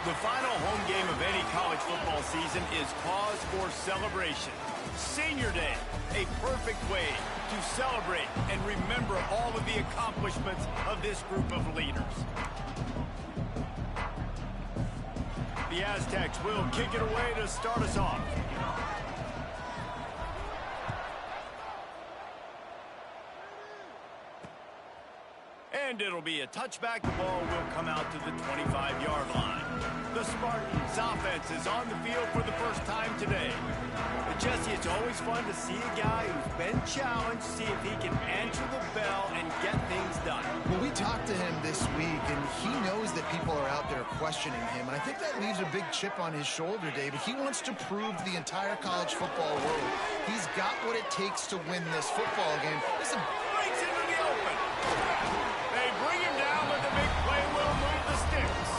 The final home game of any college football season is cause for celebration. Senior Day, a perfect way to celebrate and remember all of the accomplishments of this group of leaders. The Aztecs will kick it away to start us off. And it'll be a touchback. The ball will come out to the 25-yard line. The Spartans' offense is on the field for the first time today. But Jesse, it's always fun to see a guy who's been challenged, see if he can answer the bell and get things done. Well, we talked to him this week, and he knows that people are out there questioning him. And I think that leaves a big chip on his shoulder, David. He wants to prove to the entire college football world he's got what it takes to win this football game. Listen, breaks into the open. They bring him down, but the big play will move the sticks.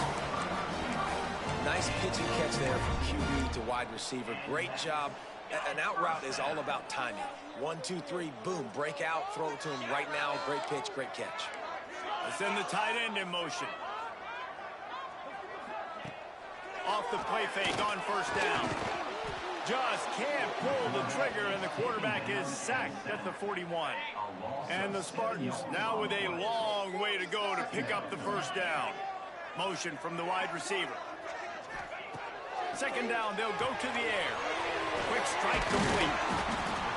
Nice pitch and catch there from QB to wide receiver. Great job. An out route is all about timing. 1, 2, 3, boom, break out, throw it to him right now. Great pitch, great catch. They send the tight end in motion. Off the play fake on first down. Just can't pull the trigger, and the quarterback is sacked at the 41. And the Spartans now with a long way to go to pick up the first down. Motion from the wide receiver. Second down, they'll go to the air. Quick strike complete.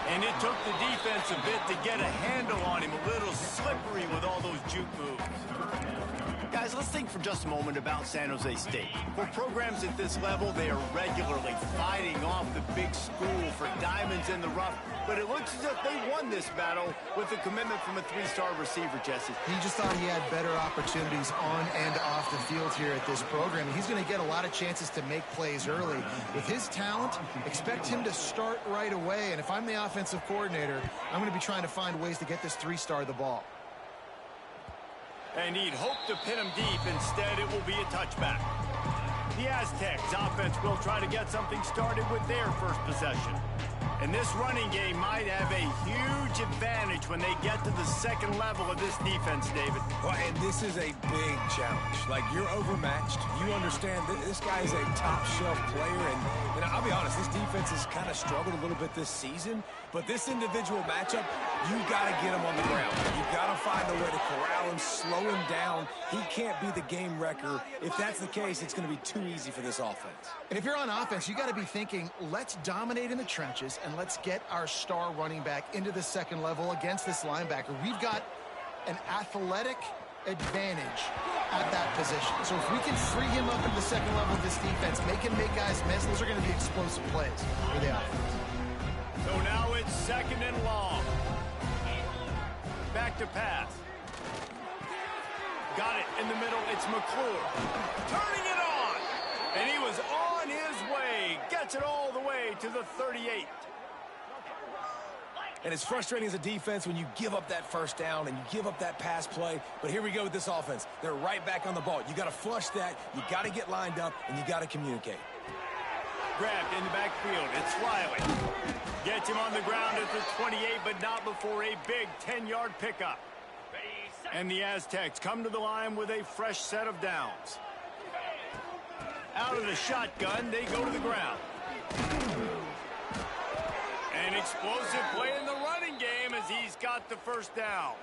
And it took the defense a bit to get a handle on him. A little slippery with all those juke moves. Guys, let's think for just a moment about San Jose State. For programs at this level, they are regularly fighting off the big school for diamonds in the rough. But it looks as if they won this battle with a commitment from a 3-star receiver, Jesse. He just thought he had better opportunities on and off the field here at this program. He's going to get a lot of chances to make plays early. With his talent, expect him to start right away. And if I'm the offensive coordinator, I'm going to be trying to find ways to get this 3-star the ball. And he'd hope to pin him deep. Instead, it will be a touchback. The Aztecs offense will try to get something started with their first possession. And this running game might have a huge advantage when they get to the second level of this defense, David. Well, and this is a big challenge. Like, you're overmatched. You understand that this guy is a top-shelf player. And I'll be honest, this defense has kind of struggled a little bit this season. But this individual matchup, you got to get him on the ground. You got to find a way to corral him, slow him down. He can't be the game wrecker. If that's the case, it's going to be too easy for this offense. And if you're on offense, you got to be thinking, let's dominate in the trenches and let's get our star running back into the second level against this linebacker. We've got an athletic advantage at that position. So if we can free him up into the second level of this defense, make him make guys miss, those are going to be explosive plays for the offense. So now it's second and long. Back to pass. Got it in the middle. It's McClure. Turning it on. And he was on his way. Gets it all the way to the 38. And it's frustrating as a defense when you give up that first down and you give up that pass play. But here we go with this offense. They're right back on the ball. You got to flush that. You got to get lined up, and you got to communicate. Grabbed in the backfield. It's Riley. Gets him on the ground at the 28, but not before a big 10-yard pickup. And the Aztecs come to the line with a fresh set of downs. Out of the shotgun, they go to the ground. An explosive play in the running game as he's got the first down.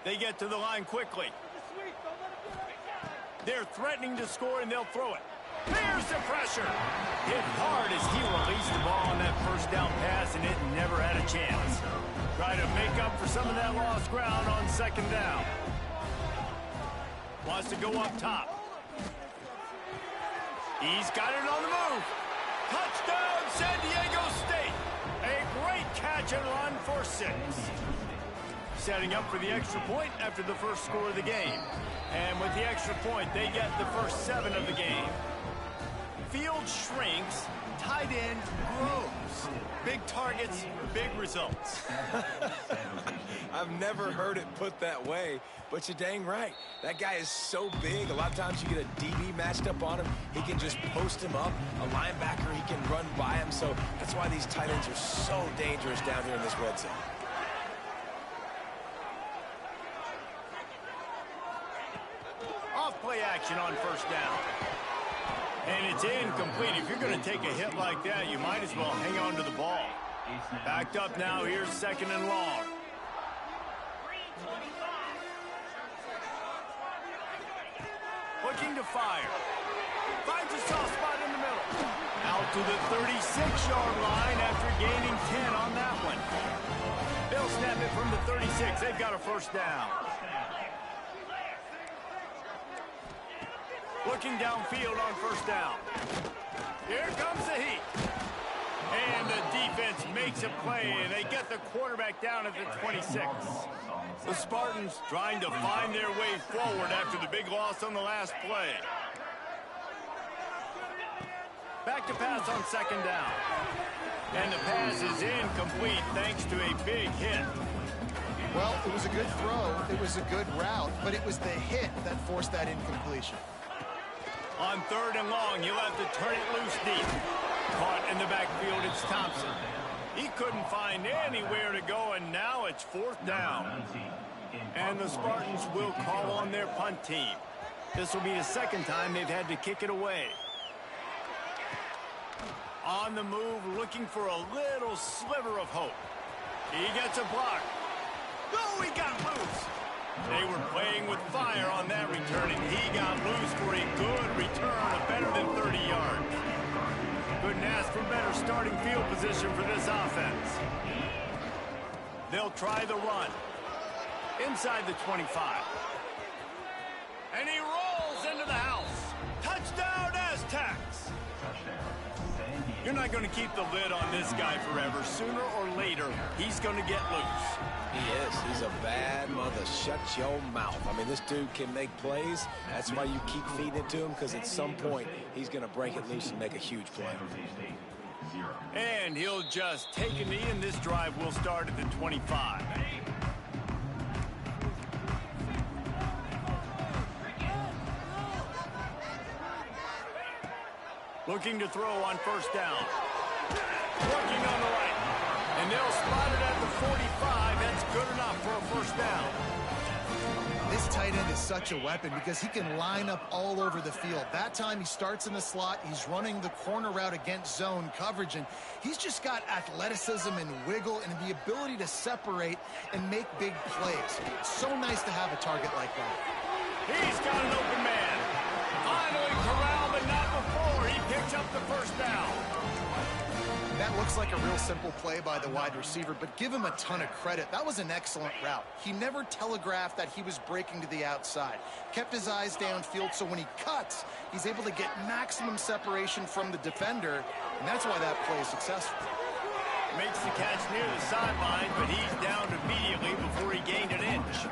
They get to the line quickly. They're threatening to score, and they'll throw it. There's the pressure. Hit hard as he released the ball on that first down pass, and it never had a chance. Try to make up for some of that lost ground on second down. Wants to go up top. He's got it on the move. Touchdown, San Diego State. A great catch and run for 6. Setting up for the extra point after the first score of the game. And with the extra point, they get the first 7 of the game. Field shrinks, tight end grows. Big targets, big results. I've never heard it put that way, but you're dang right. That guy is so big. A lot of times you get a DB matched up on him. He can just post him up. A linebacker, he can run by him. So that's why these tight ends are so dangerous down here in this red zone. Off play action on first down. And it's incomplete. If you're going to take a hit like that, you might as well hang on to the ball. Backed up now. Here's second and long. Looking to fire. Finds a soft spot in the middle. Out to the 36-yard line after gaining 10 on that one. They'll snap it from the 36. They've got a first down. Looking downfield on first down. Here comes the heat. And the defense makes a play, and they get the quarterback down at the 26. The Spartans trying to find their way forward after the big loss on the last play. Back to pass on second down. And the pass is incomplete thanks to a big hit. Well, it was a good throw. It was a good route, but it was the hit that forced that incompletion. On third and long, you'll have to turn it loose deep. Caught in the backfield, it's Thompson. He couldn't find anywhere to go, and now it's fourth down. And the Spartans will call on their punt team. This will be the second time they've had to kick it away. On the move, looking for a little sliver of hope. He gets a block. Oh, he got loose. They were playing with fire on that return, and he got loose for a good return of better than 30 yards. Couldn't ask for better starting field position for this offense. They'll try the run. Inside the 25. And he rolls into the house. Touchdown, Aztecs! You're not going to keep the lid on this guy forever. Sooner or later, he's going to get loose. He is. He's a bad mother. Shut your mouth. I mean, this dude can make plays. That's why you keep feeding it to him, because at some point, he's going to break it loose and make a huge play. And he'll just take a knee, and this drive will start at the 25. Looking to throw on first down. Working on the right. And they'll spot it at the 45. That's good enough for a first down. This tight end is such a weapon because he can line up all over the field. That time he starts in the slot. He's running the corner route against zone coverage, and he's just got athleticism and wiggle and the ability to separate and make big plays. It's so nice to have a target like that. He's got an open man. Finally corralled, but not before. He picks up the first down. That looks like a real simple play by the wide receiver, but give him a ton of credit. That was an excellent route. He never telegraphed that he was breaking to the outside. Kept his eyes downfield, so when he cuts, he's able to get maximum separation from the defender, and that's why that play is successful. Makes the catch near the sideline, but he's down immediately before he gained an inch.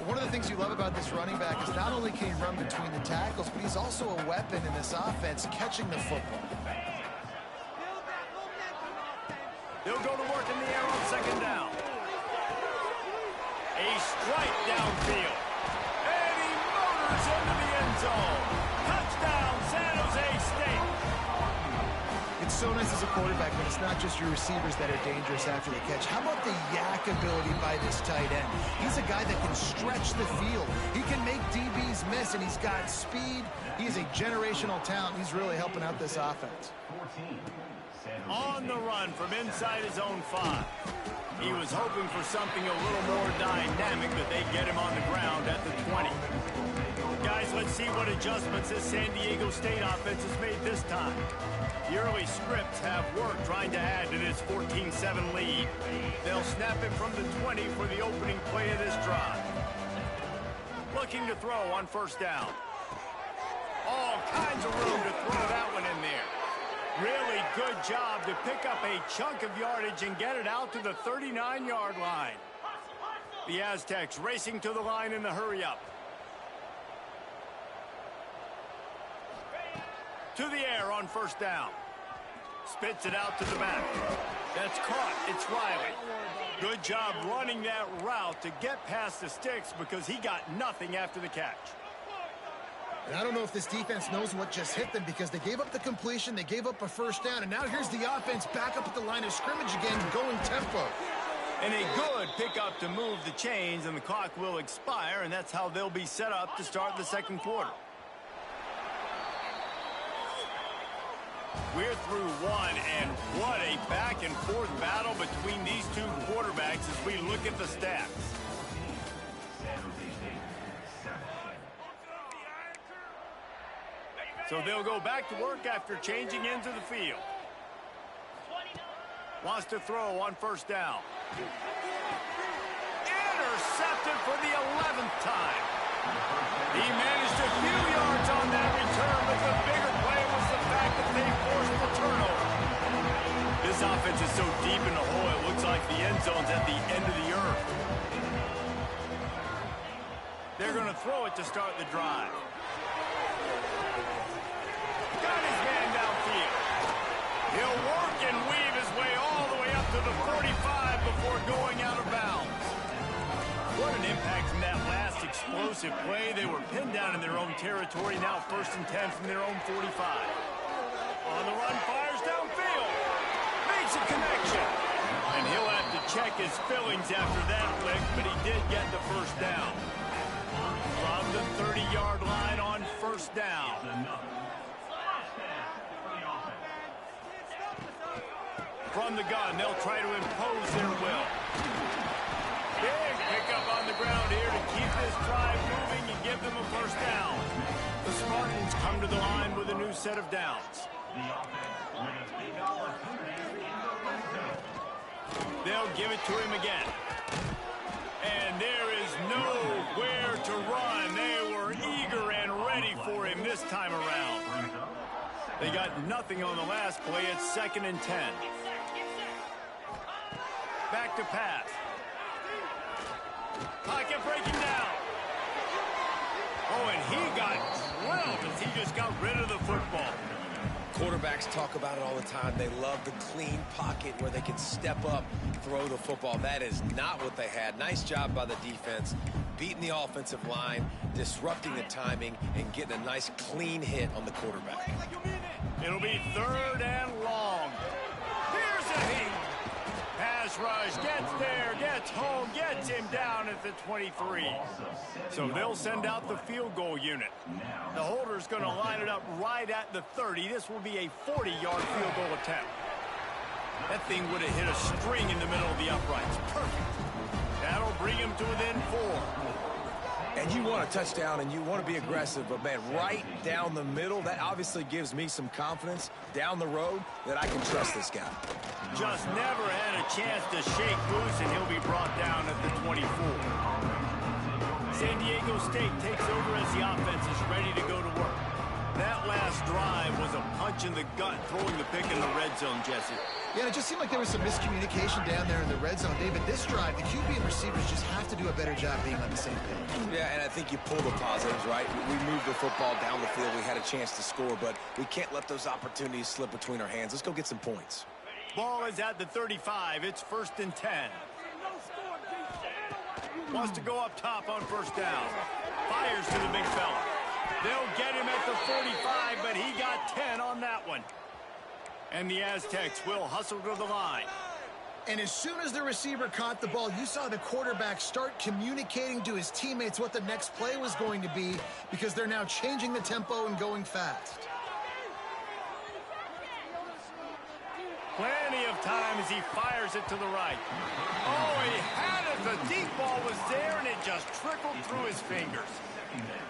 One of the things you love about this running back is not only can he run between the tackles, but he's also a weapon in this offense catching the football. They'll go to work in the air on second down. A strike downfield. And he motors into the end zone. Touchdown, San Jose State. It's so nice as a quarterback when it's not just your receivers that are dangerous after the catch. How about the yak ability by this tight end? He's a guy that can stretch the field. He can make DBs miss, and he's got speed. He's a generational talent. He's really helping out this offense. On the run from inside his own 5. He was hoping for something a little more dynamic, but they get him on the ground at the 20. Guys, let's see what adjustments this San Diego State offense has made this time. The early scripts have worked trying to add to this 14-7 lead. They'll snap it from the 20 for the opening play of this drive. Looking to throw on first down. All kinds of room to throw that one in there. Really good job to pick up a chunk of yardage and get it out to the 39-yard line. The Aztecs racing to the line in the hurry-up. To the air on first down. Spits it out to the back. That's caught. It's Riley. Good job running that route to get past the sticks because he got nothing after the catch. And I don't know if this defense knows what just hit them because they gave up the completion, they gave up a first down, and now here's the offense back up at the line of scrimmage again, going tempo. And a good pickup to move the chains, and the clock will expire, and that's how they'll be set up to start the second quarter. We're through one, and what a back-and-forth battle between these two quarterbacks as we look at the stats. So they'll go back to work after changing into the field. Wants to throw on first down. Intercepted for the 11th time. He managed a few yards on that return, but the bigger play was the fact that they forced the turnover. This offense is so deep in the hole, it looks like the end zone's at the end of the earth. They're going to throw it to start the drive. Got his man downfield. He'll work and weave his way all the way up to the 45 before going out of bounds. What an impact from that last explosive play. They were pinned down in their own territory, now 1st and 10 from their own 45. On the run, fires downfield. Makes a connection. And he'll have to check his fillings after that lick, but he did get the first down. From the 30-yard line on first down. From the gun, they'll try to impose their will. Big pickup on the ground here to keep this drive moving and give them a first down. The Spartans come to the line with a new set of downs. They'll give it to him again. And there is nowhere to run. They were eager and ready for him this time around. They got nothing on the last play. It's 2nd and 10. Back to pass. Pocket breaking down. Oh, and he got drilled as he just got rid of the football. Quarterbacks talk about it all the time. They love the clean pocket where they can step up, throw the football. That is not what they had. Nice job by the defense, beating the offensive line, disrupting the timing, and getting a nice clean hit on the quarterback. It'll be 3rd and long. Here's a hit. Pass rush, gets there, gets home, gets him down at the 23. So they'll send out the field goal unit. The holder's going to line it up right at the 30. This will be a 40-yard field goal attempt. That thing would have hit a string in the middle of the uprights. Perfect. That'll bring him to within 4. And you want a touchdown and you want to be aggressive, but man, right down the middle, that obviously gives me some confidence down the road that I can trust this guy. Just never had a chance to shake loose, and he'll be brought down at the 24. San Diego State takes over as the offense is ready to go to work. That last drive was a punch in the gut, throwing the pick in the red zone, Jesse. Yeah, it just seemed like there was some miscommunication down there in the red zone, David. This drive, the QB and receivers just have to do a better job being on the same page. Yeah, and I think you pull the positives, right? We moved the football down the field. We had a chance to score, but we can't let those opportunities slip between our hands. Let's go get some points. Ball is at the 35. It's 1st and 10. Wants to go up top on first down. Fires to the big fella. They'll get him at the 45, but he got 10 on that one. And the Aztecs will hustle to the line. And as soon as the receiver caught the ball, you saw the quarterback start communicating to his teammates what the next play was going to be, because they're now changing the tempo and going fast. Plenty of time as he fires it to the right. Oh, he had it. The deep ball was there, and it just trickled through his fingers.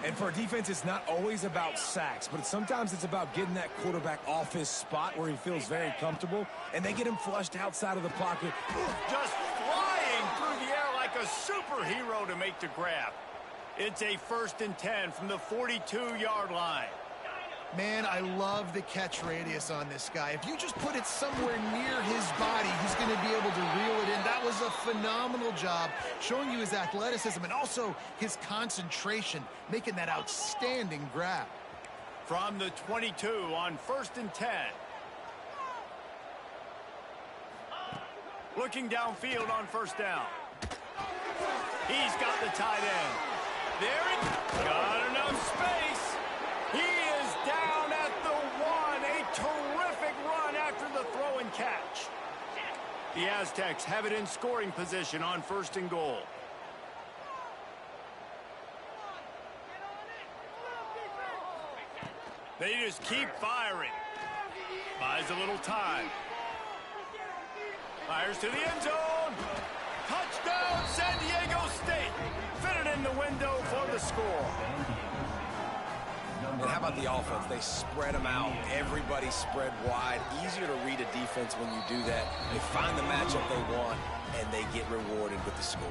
And for a defense, it's not always about sacks, but sometimes it's about getting that quarterback off his spot where he feels very comfortable, and they get him flushed outside of the pocket. Just flying through the air like a superhero to make the grab. It's a 1st and 10 from the 42-yard line. Man, I love the catch radius on this guy. If you just put it somewhere near his body, he's going to be able to reel it in. That was a phenomenal job, showing you his athleticism and also his concentration, making that outstanding grab. From the 22 on 1st and 10. Looking downfield on first down. He's got the tight end. There he got enough space. He is down at the 1. A terrific run after the throw and catch. The Aztecs have it in scoring position on 1st and goal. They just keep firing. Buys a little time. Fires to the end zone. Touchdown, San Diego State. Fit it in the window for the score. And how about the offense? They spread them out. Everybody spread wide. Easier to read a defense when you do that. They find the matchup they want, and they get rewarded with the score.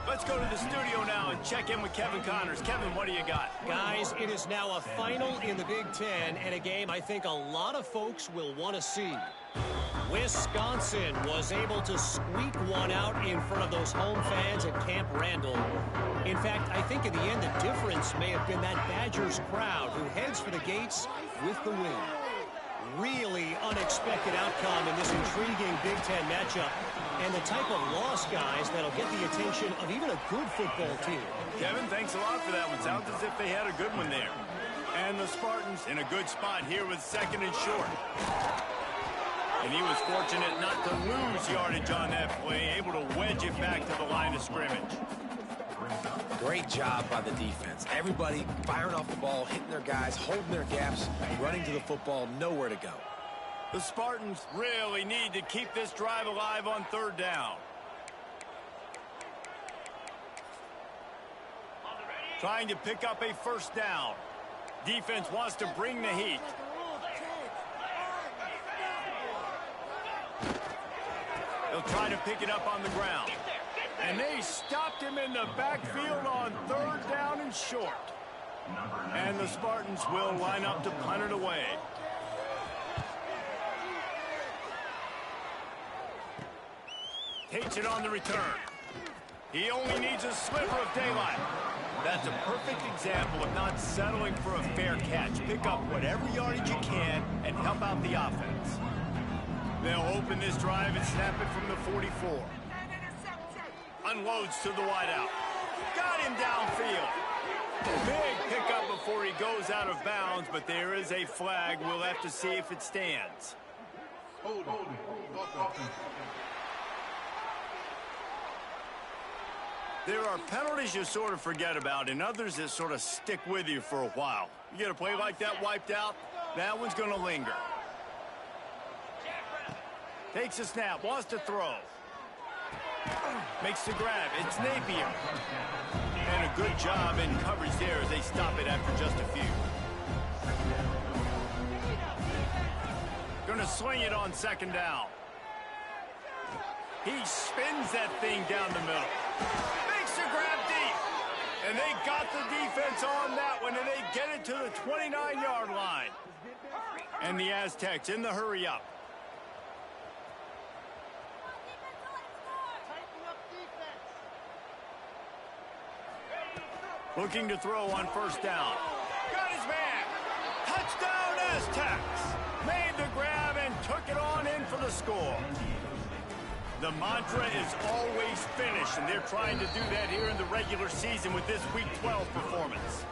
Let's go to the studio now and check in with Kevin Connors. Kevin, what do you got? Guys, it is now a final in the Big Ten, and a game I think a lot of folks will want to see. Wisconsin was able to squeak one out in front of those home fans at Camp Randall. In fact, I think in the end the difference may have been that Badgers crowd who heads for the gates with the win. Really unexpected outcome in this intriguing Big Ten matchup, and the type of loss, guys, that'll get the attention of even a good football team. Kevin, thanks a lot for that one. Sounds as if they had a good one there. And the Spartans in a good spot here with second and short. And he was fortunate not to lose yardage on that play, able to wedge it back to the line of scrimmage. Great job by the defense. Everybody firing off the ball, hitting their guys, holding their gaps, running to the football, nowhere to go. The Spartans really need to keep this drive alive on third down. Trying to pick up a first down. Defense wants to bring the heat. They'll try to pick it up on the ground. And they stopped him in the backfield on third down and short. And the Spartans will line up to punt it away. Takes it on the return. He only needs a sliver of daylight. That's a perfect example of not settling for a fair catch. Pick up whatever yardage you can and help out the offense. They'll open this drive and snap it from the 44. Unloads to the wideout. Got him downfield. Big pickup before he goes out of bounds, but there is a flag. We'll have to see if it stands. There are penalties you sort of forget about and others that sort of stick with you for a while. You get a play like that wiped out, that one's going to linger. Takes a snap, wants to throw. Makes the grab, it's Napier. And a good job in coverage there as they stop it after just a few. Gonna swing it on second down. He spins that thing down the middle. Makes the grab deep. And they got the defense on that one, and they get it to the 29-yard line. And the Aztecs in the hurry up. Looking to throw on first down. Got his man. Touchdown Aztecs. Made the grab and took it on in for the score. The mantra is always finish, and they're trying to do that here in the regular season with this Week 12 performance.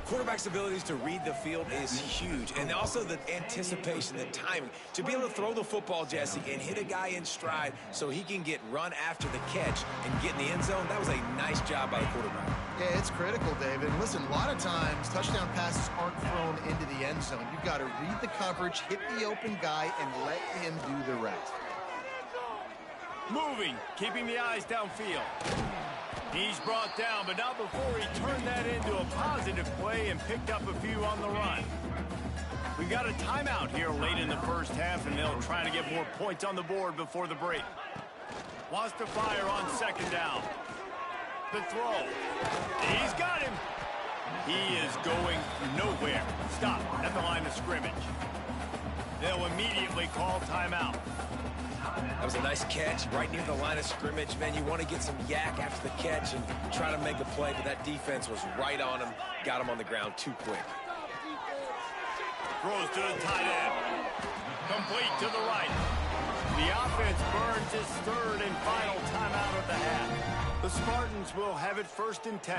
Quarterback's abilities to read the field is huge, and also the anticipation, the timing. To be able to throw the football, Jesse, and hit a guy in stride so he can get run after the catch and get in the end zone, that was a nice job by the quarterback. Yeah, it's critical, David. Listen, a lot of times touchdown passes aren't thrown into the end zone. You've got to read the coverage, hit the open guy, and let him do the rest. Moving, keeping the eyes downfield. He's brought down, but not before he turned that into a positive play and picked up a few on the run. We've got a timeout here late in the first half, and they'll try to get more points on the board before the break. Wants to fire on second down. The throw. He's got him. He is going nowhere. Stop at the line of scrimmage. They'll immediately call timeout. That was a nice catch right near the line of scrimmage. Man, you want to get some yak after the catch and try to make a play, but that defense was right on him. Got him on the ground too quick. Throws to the tight end. Complete to the right. The offense burns its third and final timeout of the half. The Spartans will have it 1st and 10.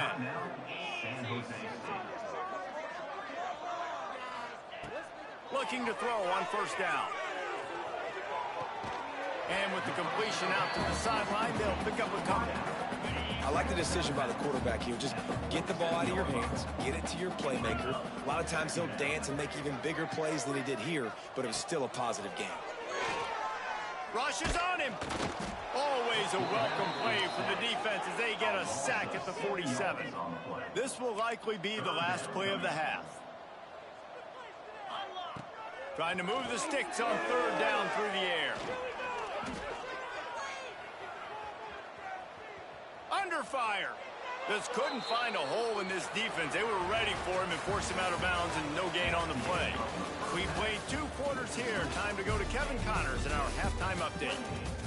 Looking to throw on first down. And with the completion out to the sideline, they'll pick up a couple. I like the decision by the quarterback here. Just get the ball out of your hands, get it to your playmaker. A lot of times he'll dance and make even bigger plays than he did here, but it was still a positive game. Rushes on him. Always a welcome play for the defense as they get a sack at the 47. This will likely be the last play of the half. Trying to move the sticks on third down through the air. Under fire. Just couldn't find a hole in this defense. They were ready for him and forced him out of bounds and no gain on the play. We played 2 quarters here. Time to go to Kevin Connors in our halftime update.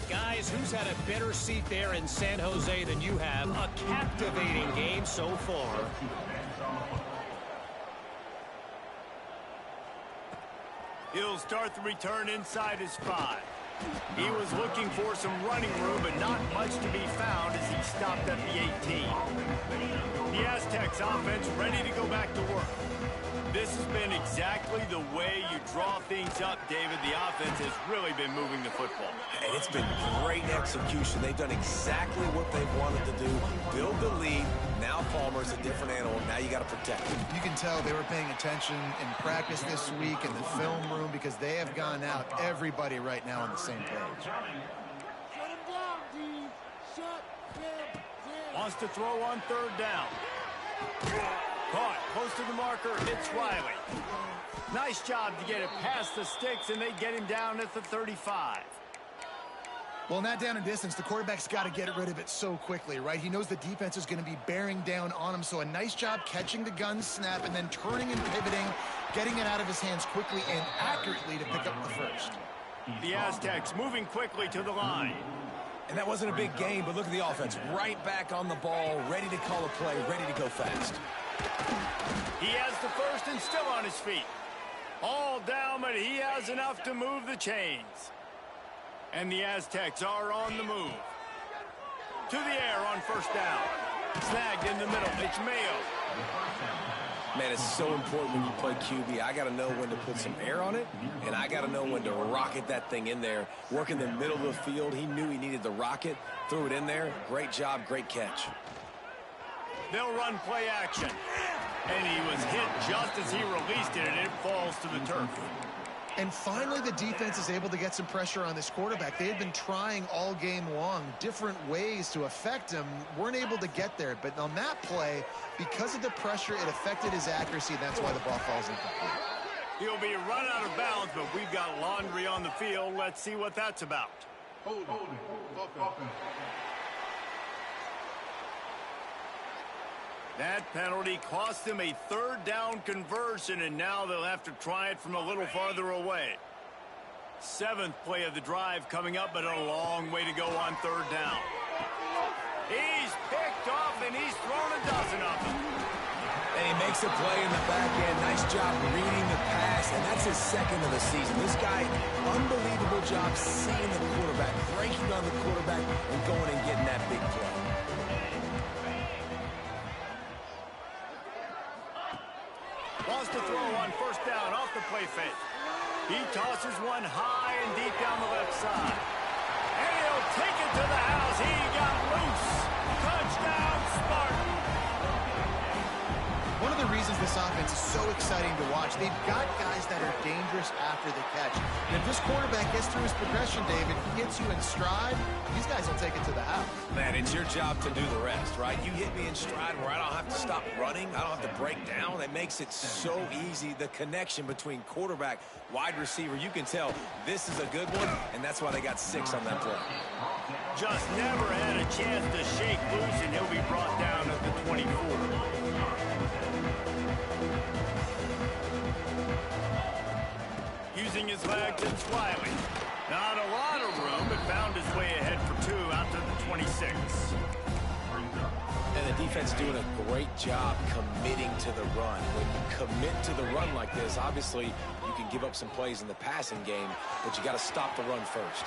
Guys, who's had a better seat there in San Jose than you have? A captivating game so far. He'll start the return inside his 5. He was looking for some running room, but not much to be found as he stopped at the 18. The Aztecs offense ready to go back to work. This has been exactly the way you draw things up, David. The offense has really been moving the football. And it's been great execution. They've done exactly what they've wanted to do. Build the lead. Now Palmer's a different animal. Now you got to protect him. You can tell they were paying attention in practice this week in the film room because they have gone out, everybody right now on the same page. Wants to throw on third down. Caught close to the marker. It's Riley. Nice job to get it past the sticks, and they get him down at the 35. Well, in that down and distance, the quarterback's got to get rid of it so quickly, right? He knows the defense is going to be bearing down on him, so a nice job catching the gun snap and then turning and pivoting, getting it out of his hands quickly and accurately to pick up the first. The Aztecs moving quickly to the line. And that wasn't a big game, but look at the offense. Right back on the ball, ready to call a play, ready to go fast. He has the first and still on his feet. All down, but he has enough to move the chains. And the Aztecs are on the move. To the air on first down. Snagged in the middle. It's Mayo. Man, it's so important when you play QB. I got to know when to put some air on it, and I got to know when to rocket that thing in there. Work in the middle of the field. He knew he needed the rocket. Threw it in there. Great job, great catch. They'll run play action. And he was hit just as he released it, and it falls to the turf. And finally, the defense is able to get some pressure on this quarterback. They had been trying all game long different ways to affect him. Weren't able to get there. But on that play, because of the pressure, it affected his accuracy. That's why the ball falls incomplete. He'll be run out of bounds, but we've got laundry on the field. Let's see what that's about. That penalty cost them a third down conversion, and now they'll have to try it from a little farther away. 7th play of the drive coming up, but a long way to go on third down. He's picked off, and he's thrown a dozen of them. And he makes a play in the back end. Nice job reading the pass, and that's his 2nd of the season. This guy, unbelievable job seeing the quarterback, breaking on the quarterback, and going and getting that big play. Wants to throw on first down off the play fake. He tosses one high and deep down the left side. And he'll take it to the house. He got loose. Touchdown, Spartan. One of the reasons this offense is so exciting to watch, they've got guys that are dangerous after the catch. And if this quarterback gets through his progression, David, he hits you in stride, these guys will take it to the house. Man, it's your job to do the rest, right? You hit me in stride where I don't have to stop running. I don't have to break down. That makes it so easy. The connection between quarterback, wide receiver, you can tell this is a good one, and that's why they got 6 on that play. Just never had a chance to shake loose, and he'll be brought down at the 24. Using his legs, it's Riley. Not a lot of room, but found his way ahead for 2 out to the 26. And the defense doing a great job committing to the run. When you commit to the run like this, obviously you can give up some plays in the passing game, but you got to stop the run first.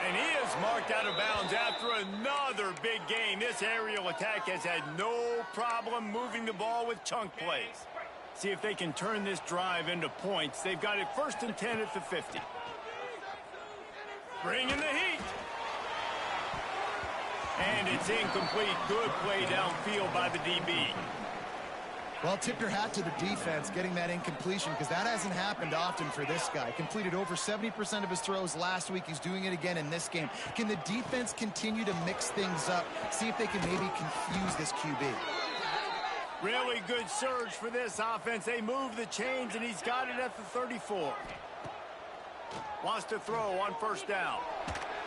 And he is marked out of bounds after another big gain. This aerial attack has had no problem moving the ball with chunk plays. See if they can turn this drive into points. They've got it 1st and 10 at the 50. Bringing the heat. And it's incomplete. Good play downfield by the DB. Well, tip your hat to the defense getting that incompletion, because that hasn't happened often for this guy. Completed over 70% of his throws last week. He's doing it again in this game. Can the defense continue to mix things up? See if they can maybe confuse this QB. Really good surge for this offense. They move the chains, and he's got it at the 34. Wants to throw on first down.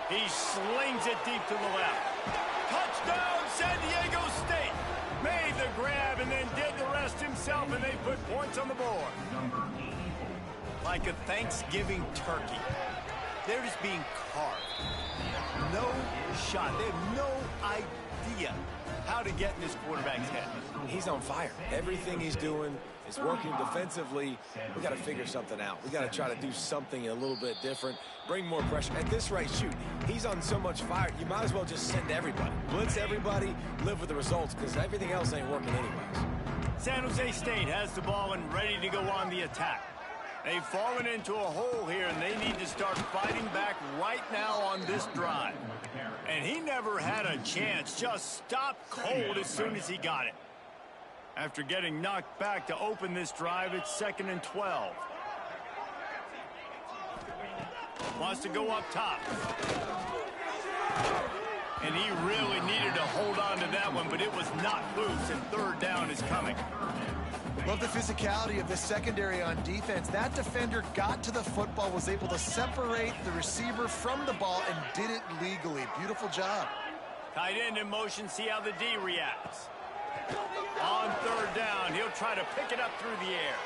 He slings it deep to the left. Touchdown, San Diego State. Made the grab and then did the rest himself, and they put points on the board. Like a Thanksgiving turkey. They're just being carved. No shot. They have no idea how to get in this quarterback's head. He's on fire. Everything he's doing is working defensively. We got to figure something out. We got to try to do something a little bit different, bring more pressure. At this rate, shoot, he's on so much fire, you might as well just send everybody. Blitz everybody, live with the results, because everything else ain't working anyways. San Jose State has the ball and ready to go on the attack. They've fallen into a hole here, and they need to start fighting back right now on this drive. And he never had a chance. Just stopped cold as soon as he got it. After getting knocked back to open this drive, it's 2nd and 12. Wants to go up top. And he really needed to hold on to that one, but it was not loose, and third down is coming. Love the physicality of the secondary on defense. That defender got to the football, was able to separate the receiver from the ball, and did it legally. Beautiful job. Tight end in motion, see how the D reacts. On third down, he'll try to pick it up through the air.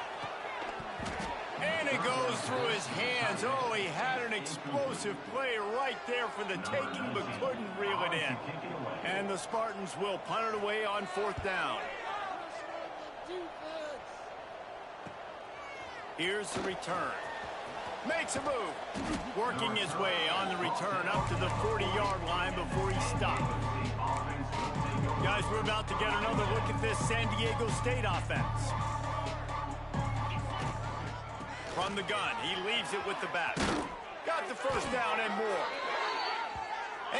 And it goes through his hands. Oh, he had an explosive play right there for the taking, but couldn't reel it in. And the Spartans will punt it away on fourth down. Here's the return. Makes a move. Working his way on the return up to the 40-yard line before he stopped. Guys, we're about to get another look at this San Diego State offense. From the gun, he leaves it with the back. Got the first down and more.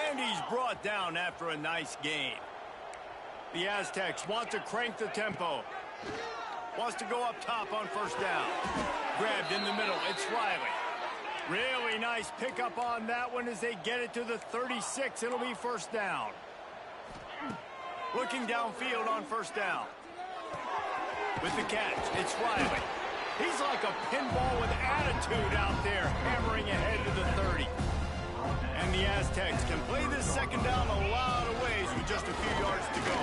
And he's brought down after a nice gain. The Aztecs want to crank the tempo. Wants to go up top on first down. Grabbed in the middle. It's Riley. Really nice pickup on that one as they get it to the 36. It'll be first down. Looking downfield on first down. With the catch, it's Riley. He's like a pinball with attitude out there, hammering ahead to the 30. And the Aztecs can play this second down a lot of ways with just a few yards to go.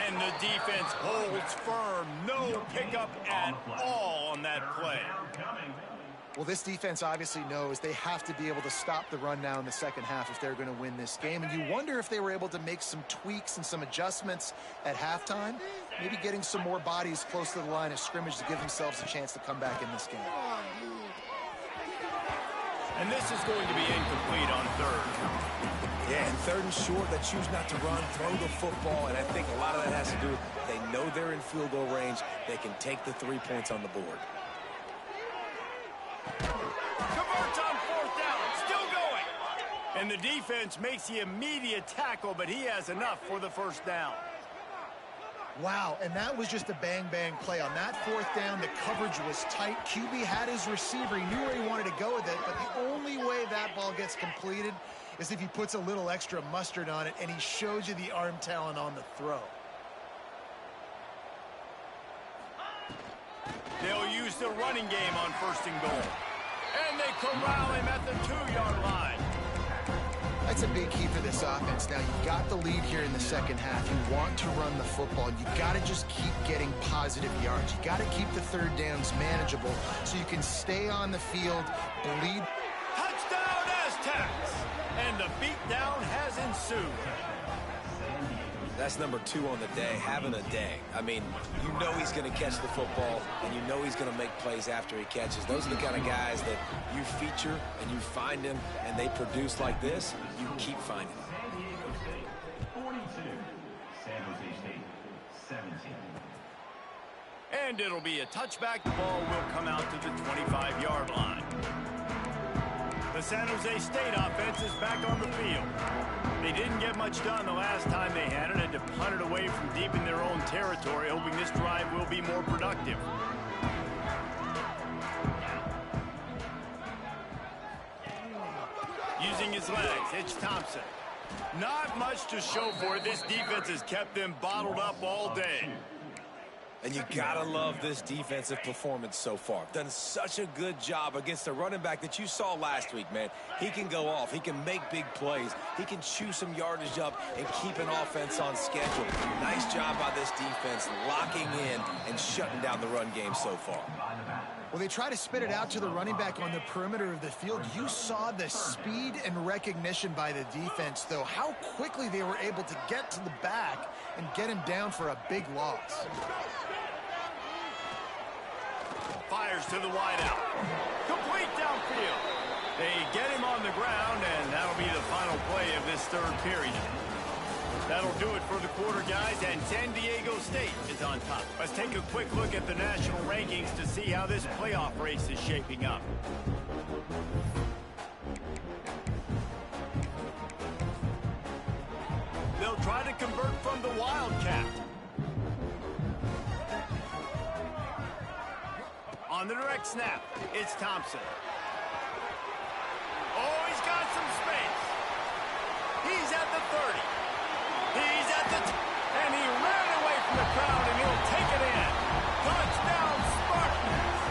And the defense holds firm. No pickup at all on that play. Well, this defense obviously knows they have to be able to stop the run now in the second half if they're going to win this game. And you wonder if they were able to make some tweaks and some adjustments at halftime, maybe getting some more bodies close to the line of scrimmage to give themselves a chance to come back in this game. And this is going to be incomplete on third. Yeah, and third and short, they choose not to run, throw the football, and I think a lot of that has to do with they know they're in field goal range. They can take the 3 points on the board. Converts on fourth down, still going. And the defense makes the immediate tackle, but he has enough for the first down. Wow, and that was just a bang-bang play. On that fourth down, the coverage was tight. QB had his receiver. He knew where he wanted to go with it, but the only way that ball gets completed is if he puts a little extra mustard on it, and he shows you the arm talent on the throw. They'll use the running game on first and goal. And they corral him at the 2-yard line. That's a big key for this offense. Now, you've got the lead here in the second half. You want to run the football. You got to just keep getting positive yards. You got to keep the third downs manageable so you can stay on the field, bleed. Touchdown, Aztecs! And the beatdown has ensued. That's number 2 on the day, having a day. I mean, you know he's going to catch the football, and you know he's going to make plays after he catches. Those are the kind of guys that you feature and you find them, and they produce like this. You keep finding them. 42, San Jose State, 17. And it'll be a touchback. The ball will come out to the 25-yard line. The San Jose State offense is back on the field. They didn't get much done the last time they had to punt it away from deep in their own territory, hoping this drive will be more productive. Using his legs, it's Thompson. Not much to show for it. This defense has kept them bottled up all day. And you gotta love this defensive performance so far. Done such a good job against the running back that you saw last week, man. He can go off. He can make big plays. He can chew some yardage up and keep an offense on schedule. Nice job by this defense locking in and shutting down the run game so far. Well, they try to spit it out to the running back on the perimeter of the field. You saw the speed and recognition by the defense, though. How quickly they were able to get to the back and get him down for a big loss. Fires to the wideout. Complete downfield. They get him on the ground, and that'll be the final play of this third period. That'll do it for the quarter, guys, and San Diego State is on top. Let's take a quick look at the national rankings to see how this playoff race is shaping up. They'll try to convert from the Wildcat. On the direct snap, it's Thompson. Oh, he's got some space. He's at the 30. He's at the and he ran away from the crowd, and he'll take it in. Touchdown, Spartans!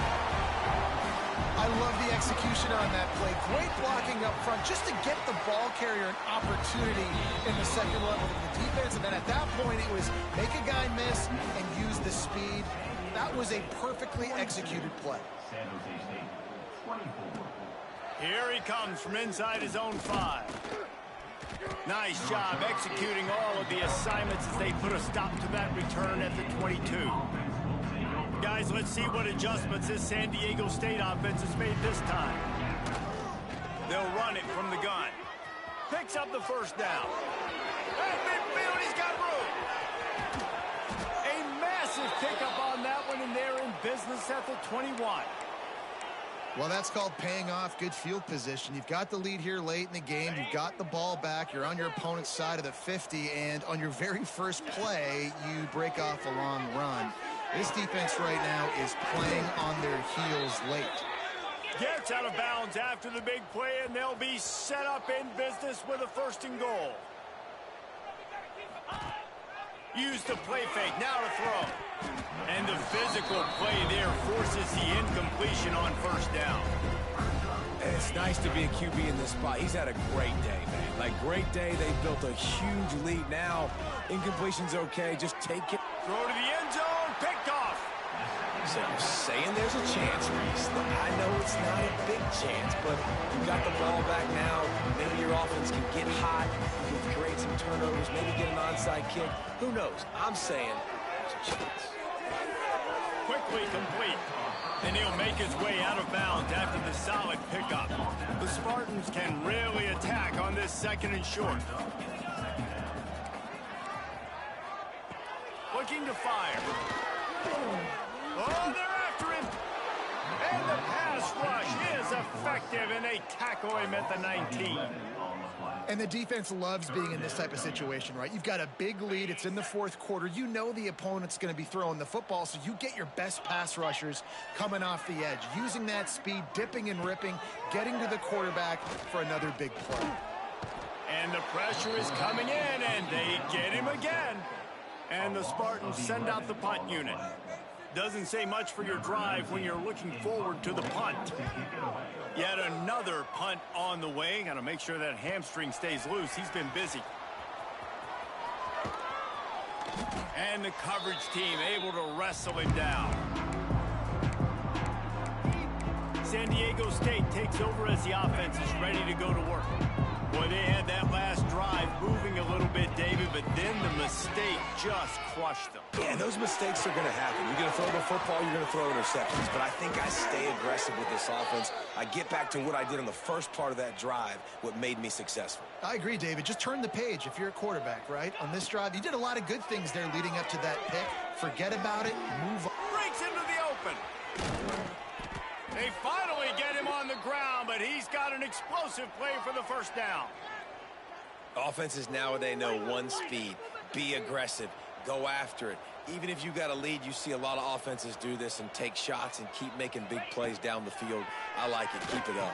I love the execution on that play. Great blocking up front just to get the ball carrier an opportunity in the second level of the defense. And then at that point, it was make a guy miss and use the speed. That was a perfectly executed play. San Jose State, 24. Here he comes from inside his own 5. Nice job executing all of the assignments as they put a stop to that return at the 22. Guys, let's see what adjustments this San Diego State offense has made this time. They'll run it from the gun. Picks up the first down. At midfield, he's got room. A massive pickup on that one, and they're in business at the 21. Well, that's called paying off good field position. You've got the lead here late in the game. You've got the ball back. You're on your opponent's side of the 50, and on your very first play, you break off a long run. This defense right now is playing on their heels late. Gets out of bounds after the big play, and they'll be set up in business with a 1st and goal. Use the play fake, now to throw. And the physical play there forces the incompletion on 1st down. And it's nice to be a QB in this spot. He's had a great day, man. Like, great day. They built a huge lead. Now, incompletion's okay. Just take it. Throw to the end zone, picked off. So you're saying there's a chance, Reese. I know it's not a big chance, but you got the ball back now. Maybe your offense can get hot. You can create some turnovers, maybe get an onside kick. Who knows? I'm saying there's a chance. Quickly complete. And he'll make his way out of bounds after the solid pickup. The Spartans can really attack on this 2nd and short. Looking to fire. Oh, they're after him. And the pass rush is effective, and they tackle him at the 19. And the defense loves being in this type of situation, right? You've got a big lead. It's in the 4th quarter. You know the opponent's going to be throwing the football, so you get your best pass rushers coming off the edge, using that speed, dipping and ripping, getting to the quarterback for another big play. And the pressure is coming in, and they get him again. And the Spartans send out the punt unit. Doesn't say much for your drive when you're looking forward to the punt. Yet another punt on the way. Got to make sure that hamstring stays loose. He's been busy. And the coverage team able to wrestle him down. San Diego State takes over as the offense is ready to go to work. Boy, they had that last drive moving a little bit, David, but then the mistake just crushed them. Yeah, those mistakes are going to happen. You're going to throw the football, you're going to throw interceptions. But I think I stay aggressive with this offense. I get back to what I did on the first part of that drive, what made me successful. I agree, David. Just turn the page if you're a quarterback, right? On this drive, you did a lot of good things there leading up to that pick. Forget about it. Move on. Breaks into the open. They finally get him on the ground, but he's got an explosive play for the 1st down. Offenses nowadays know one speed. Be aggressive. Go after it. Even if you got a lead, you see a lot of offenses do this and take shots and keep making big plays down the field. I like it. Keep it up.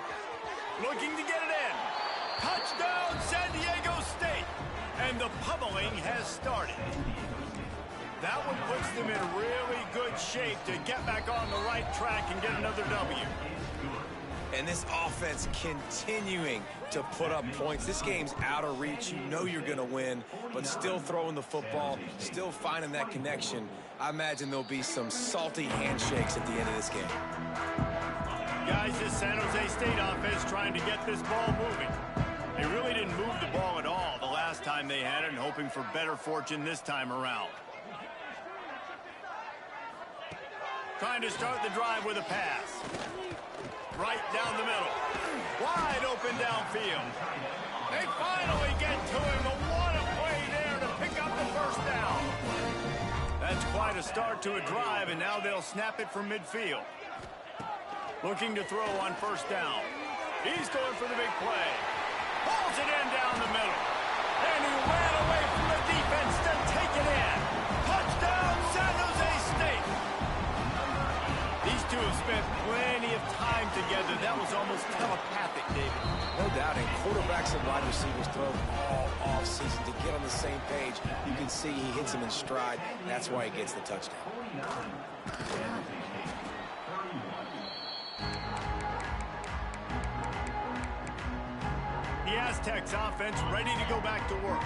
Looking to get it in. Touchdown, San Diego State. And the pummeling has started. That one puts them in really good shape to get back on the right track and get another W. And this offense continuing to put up points. This game's out of reach. You know you're going to win, but still throwing the football, still finding that connection. I imagine there'll be some salty handshakes at the end of this game. Guys, this San Jose State offense trying to get this ball moving. They really didn't move the ball at all the last time they had it, and hoping for better fortune this time around. Trying to start the drive with a pass. Right down the middle. Wide open downfield. They finally get to him, but what a play there to pick up the first down. That's quite a start to a drive, and now they'll snap it from midfield. Looking to throw on first down. He's going for the big play. Pulls it in down the middle. And he ran away from the defense to take it in. Touchdown, San Jose State. These two have spent plenty of time together. That was almost telepathic, David. No doubt, and quarterbacks and wide receivers throw all off-season to get on the same page. You can see he hits him in stride. That's why he gets the touchdown. The Aztecs offense ready to go back to work.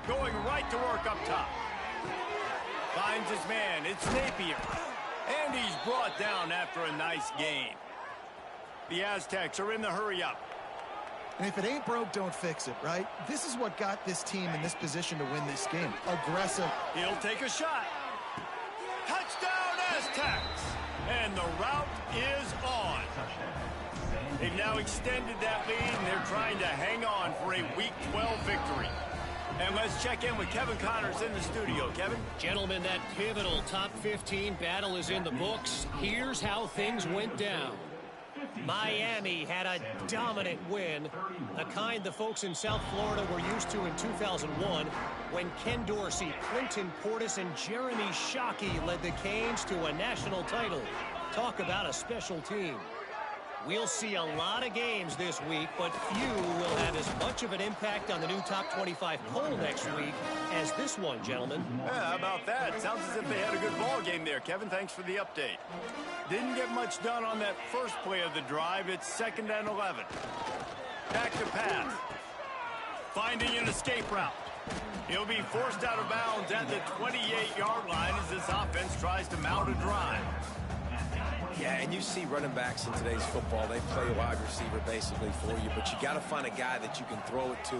Going right to work up top. Finds his man. It's Napier. And he's brought down after a nice gain. The Aztecs are in the hurry-up. And if it ain't broke, don't fix it, right? This is what got this team in this position to win this game. Aggressive. He'll take a shot. Touchdown, Aztecs! And the route is on. They've now extended that lead, and they're trying to hang on for a Week 12 victory. And let's check in with Kevin Connors in the studio. Kevin? Gentlemen, that pivotal top 15 battle is in the books. Here's how things went down. Miami had a dominant win, the kind the folks in South Florida were used to in 2001 when Ken Dorsey, Clinton Portis, and Jeremy Shockey led the Canes to a national title. Talk about a special team. We'll see a lot of games this week, but few will have as much of an impact on the new top 25 poll next week as this one, gentlemen. Yeah, how about that? Sounds as if they had a good ball game there, Kevin. Thanks for the update. Didn't get much done on that first play of the drive. It's 2nd and 11. Back to pass. Finding an escape route. He'll be forced out of bounds at the 28-yard line as this offense tries to mount a drive. Yeah, and you see running backs in today's football, they play wide receiver basically for you, but you got to find a guy that you can throw it to,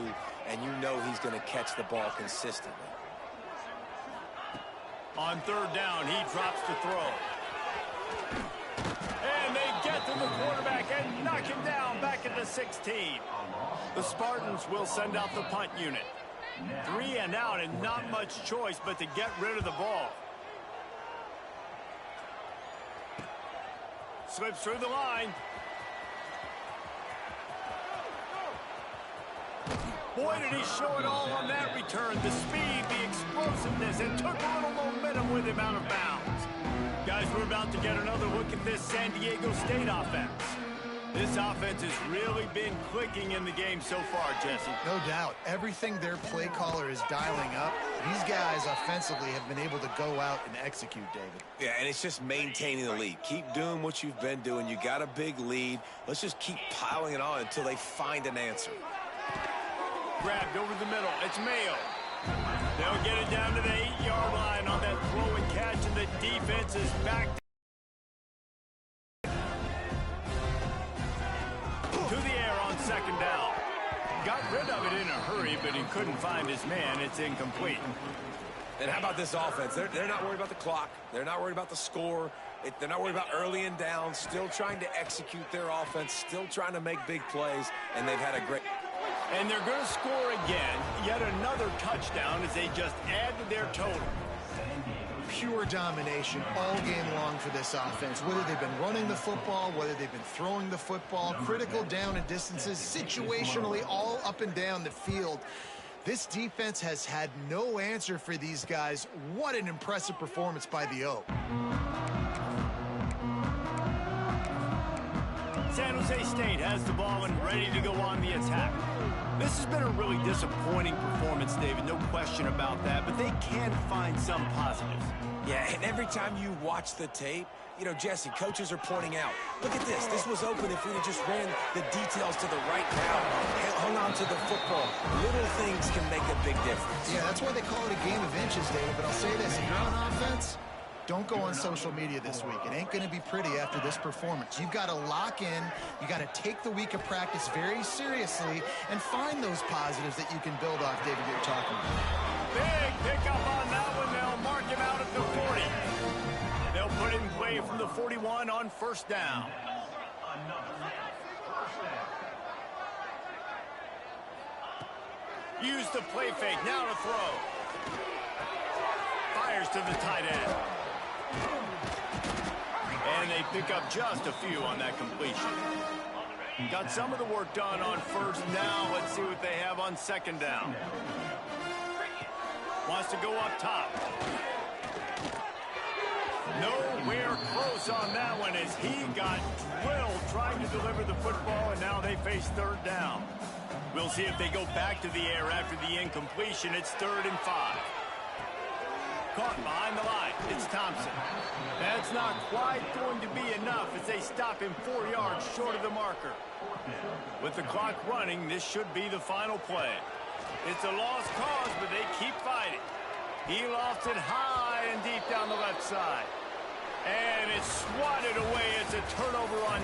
and you know he's going to catch the ball consistently. On 3rd down, he drops to throw. And they get to the quarterback and knock him down back at the 16. The Spartans will send out the punt unit. 3 and out, and not much choice but to get rid of the ball. Slips through the line. Boy, did he show it all on that return. The speed, the explosiveness, and took a little momentum with him out of bounds. Guys, we're about to get another look at this San Diego State offense. This offense has really been clicking in the game so far, Jesse. No doubt. Everything their play caller is dialing up, these guys offensively have been able to go out and execute, David. Yeah, and it's just maintaining the lead. Keep doing what you've been doing. You got a big lead. Let's just keep piling it on until they find an answer. Grabbed over the middle. It's Mayo. They'll get it down to the 8-yard line on that throw and catch, and the defense is back to the air on 2nd down. Got rid of it in a hurry, but he couldn't find his man. It's incomplete. And how about this offense? They're not worried about the clock. They're not worried about the score. They're not worried about early and down. Still trying to execute their offense. Still trying to make big plays. And they've had a great... And they're going to score again. Yet another touchdown as they just add to their total. Pure domination all game long for this offense. Whether they've been running the football, whether they've been throwing the football, critical down and distances, situationally all up and down the field. This defense has had no answer for these guys. What an impressive performance by the O. San Jose State has the ball and ready to go on the attack. This has been a really disappointing performance, David, no question about that, but they can find some positives. Yeah, and every time you watch the tape, you know, Jesse, coaches are pointing out, look at this. This was open if we'd have just ran the details to the right route, hung on to the football. Little things can make a big difference. Yeah, that's why they call it a game of inches, David, but I'll say this, if you're on offense, don't go on social media this week. It ain't going to be pretty after this performance. You've got to lock in. You got to take the week of practice very seriously and find those positives that you can build off, David, you're talking about. Big pickup on that one. They'll mark him out at the 40. They'll put it in play from the 41 on first down. Use the play fake. Now to throw. Fires to the tight end. And they pick up just a few on that completion. Got some of the work done on first down. Let's see what they have on second down. Wants to go up top. Nowhere close on that one as he got drilled trying to deliver the football, and now they face third down. We'll see if they go back to the air after the incompletion. It's 3rd and 5. Caught behind the line. It's Thompson. That's not quite going to be enough as they stop him 4 yards short of the marker. With the clock running, this should be the final play. It's a lost cause, but they keep fighting. He lost it high and deep down the left side. And it's swatted away. It's a turnover on down.